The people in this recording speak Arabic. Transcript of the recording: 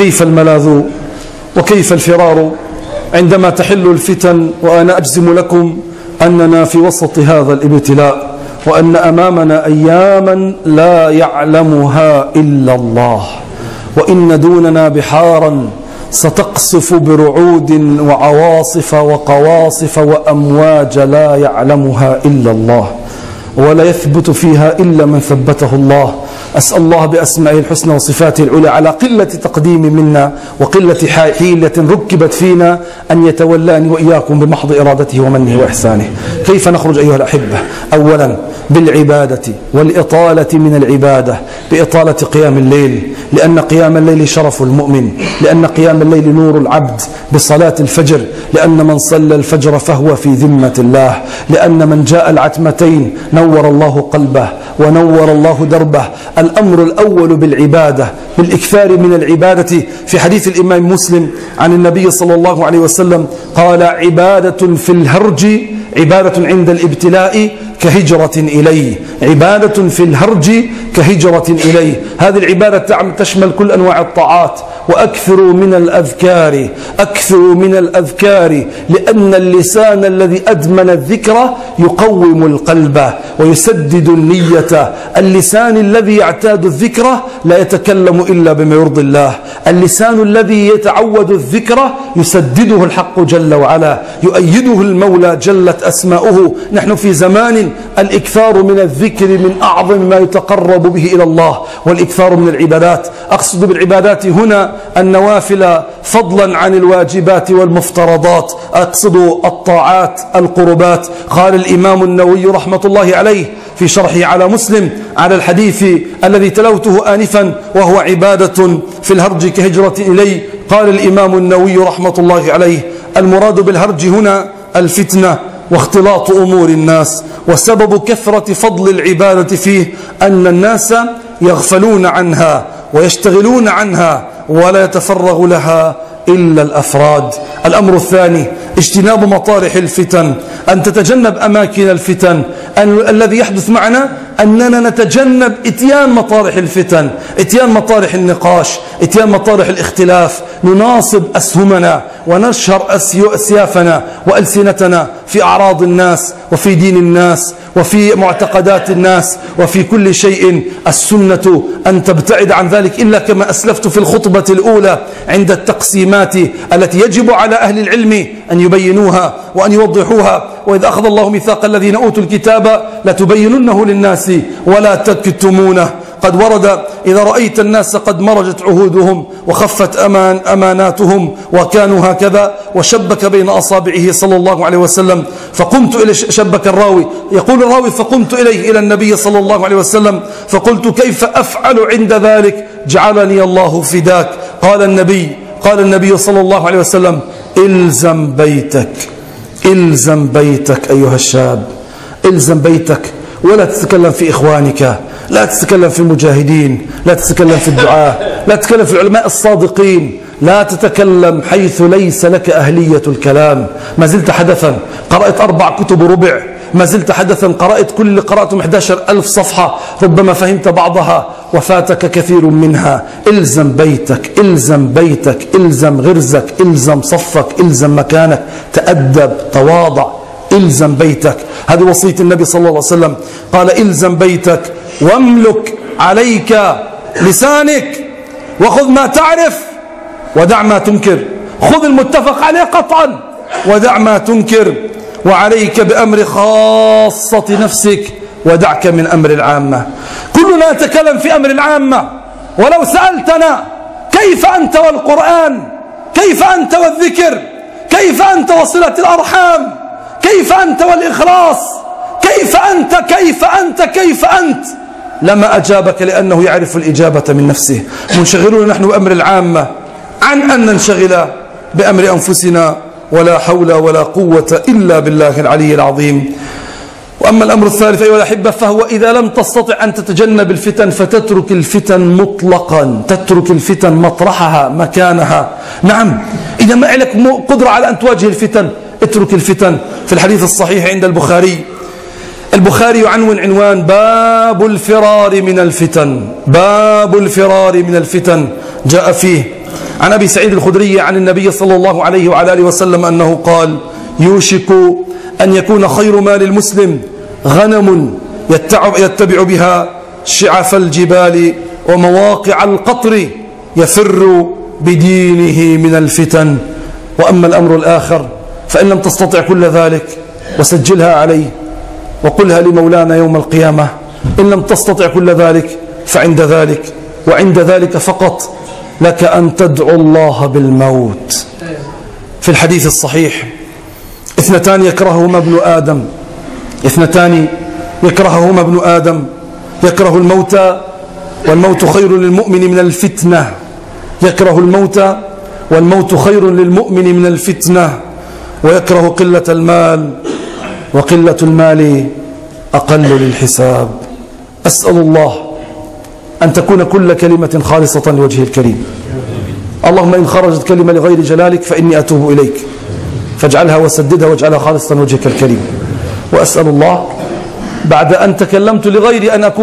كيف الملاذ وكيف الفرار عندما تحل الفتن؟ وأنا أجزم لكم أننا في وسط هذا الابتلاء، وأن أمامنا أياما لا يعلمها إلا الله، وإن دوننا بحارا ستقصف برعود وعواصف وقواصف وأمواج لا يعلمها إلا الله، ولا يثبت فيها إلا من ثبته الله. أسأل الله بأسمائه الحسنى وصفاته العلى على قلة تقديم منا وقلة حيلة ركبت فينا أن يتولاني وإياكم بمحض إرادته ومنه وإحسانه. كيف نخرج أيها الأحبة؟ أولا بالعبادة والإطالة من العبادة، بإطالة قيام الليل، لأن قيام الليل شرف المؤمن، لأن قيام الليل نور العبد، بصلاة الفجر، لأن من صلى الفجر فهو في ذمة الله، لأن من جاء العتمتين نور الله قلبه ونور الله دربه. الأمر الأول بالعبادة، بالإكثار من العبادة. في حديث الإمام مسلم عن النبي صلى الله عليه وسلم قال: عبادة في الهرج، عبادة عند الابتلاء كهجرة إليه، عبادة في الهرج كهجرة إليه. هذه العبادة تشمل كل أنواع الطاعات. وأكثروا من الأذكار، أكثروا من الأذكار، لأن اللسان الذي أدمن الذكر يقوم القلب ويسدد النية. اللسان الذي يعتاد الذكر لا يتكلم إلا بما يرضي الله. اللسان الذي يتعود الذكر يسدده الحق جل وعلا، يؤيده المولى جلت أسماؤه. نحن في زمان الإكثار من الذكر من أعظم ما يتقرب به إلى الله، والإكثار من العبادات. أقصد بالعبادات هنا النوافل فضلا عن الواجبات والمفترضات، أقصد الطاعات القربات. قال الإمام النووي رحمة الله عليه في شرحه على مسلم على الحديث الذي تلوته آنفا وهو عبادة في الهرج كهجرة إليه، قال الإمام النووي رحمة الله عليه: المراد بالهرج هنا الفتنة واختلاط أمور الناس، وسبب كثرة فضل العبادة فيه أن الناس يغفلون عنها ويشتغلون عنها ولا يتفرغ لها إلا الأفراد. الأمر الثاني اجتناب مطارح الفتن، أن تتجنب أماكن الفتن. الذي يحدث معنا أننا نتجنب إتيان مطارح الفتن، إتيان مطارح النقاش، إتيان مطارح الاختلاف. نناصب أسهمنا ونشهر أسيافنا وألسنتنا في أعراض الناس وفي دين الناس وفي معتقدات الناس وفي كل شيء. السنة أن تبتعد عن ذلك، إلا كما أسلفت في الخطبة الأولى عند التقسيمات التي يجب على أهل العلم أن يبينوها وأن يوضحوها. وإذ أخذ الله ميثاق الذين أوتوا الكتاب لتبيننه للناس ولا تكتمونه. قد ورد: إذا رأيت الناس قد مرجت عهودهم وخفت أماناتهم وكانوا هكذا، وشبك بين أصابعه صلى الله عليه وسلم. فقمت إلى شبك الراوي، يقول الراوي: فقمت إليه إلى النبي صلى الله عليه وسلم فقلت: كيف أفعل عند ذلك؟ جعلني الله فداك. قال النبي صلى الله عليه وسلم: إلزم بيتك، إلزم بيتك أيها الشاب، إلزم بيتك، ولا تتكلم في إخوانك، لا تتكلم في المجاهدين، لا تتكلم في الدعاء، لا تتكلم في العلماء الصادقين، لا تتكلم حيث ليس لك أهلية الكلام. ما زلت حدثا قرأت 4 كتب وربع، ما زلت حدثا قرأتم 11,000 صفحة، ربما فهمت بعضها وفاتك كثير منها. إلزم بيتك، إلزم بيتك، إلزم غرزك، إلزم صفك، إلزم مكانك، تأدب، تواضع، إلزم بيتك. هذه وصية النبي صلى الله عليه وسلم، قال: إلزم بيتك واملك عليك لسانك، وخذ ما تعرف ودع ما تنكر. خذ المتفق عليه قطعا ودع ما تنكر، وعليك بأمر خاصة نفسك ودعك من أمر العامة. كلنا نتكلم في أمر العامة، ولو سألتنا: كيف أنت والقرآن؟ كيف أنت والذكر؟ كيف أنت وصلة الأرحام؟ كيف أنت والإخلاص؟ كيف أنت كيف أنت كيف أنت؟ لما أجابك، لأنه يعرف الإجابة من نفسه. منشغلون نحن بأمر العامة عن أن ننشغل بأمر أنفسنا، ولا حول ولا قوة إلا بالله العلي العظيم. وأما الأمر الثالث أيها الأحبة، فهو إذا لم تستطع أن تتجنب الفتن فتترك الفتن مطلقا، تترك الفتن مطرحها مكانها. نعم، إذا ما لك قدرة على أن تواجه الفتن اترك الفتن. في الحديث الصحيح عند البخاري يعنون عنوان: باب الفرار من الفتن. باب الفرار من الفتن. جاء فيه عن أبي سعيد الخدري عن النبي صلى الله عليه وعلى آله وسلم أنه قال: يوشك أن يكون خير مال المسلم غنم يتبع بها شعف الجبال ومواقع القطر يفر بدينه من الفتن. وأما الأمر الآخر فإن لم تستطع كل ذلك وسجلها عليه وقلها لمولانا يوم القيامة: إن لم تستطع كل ذلك فعند ذلك وعند ذلك فقط لك أن تدعو الله بالموت. في الحديث الصحيح: اثنتان يكرههما ابن آدم يكره الموت والموت خير للمؤمن من الفتنة. يكره الموت والموت خير للمؤمن من الفتنة، ويكره قلة المال وقلة المال أقل للحساب. أسأل الله أن تكون كل كلمة خالصة لوجهه الكريم. اللهم إن خرجت كلمة لغير جلالك فإني أتوب إليك، فاجعلها وسددها واجعلها خالصة لوجهك الكريم. وأسأل الله بعد أن تكلمت لغير أن أكون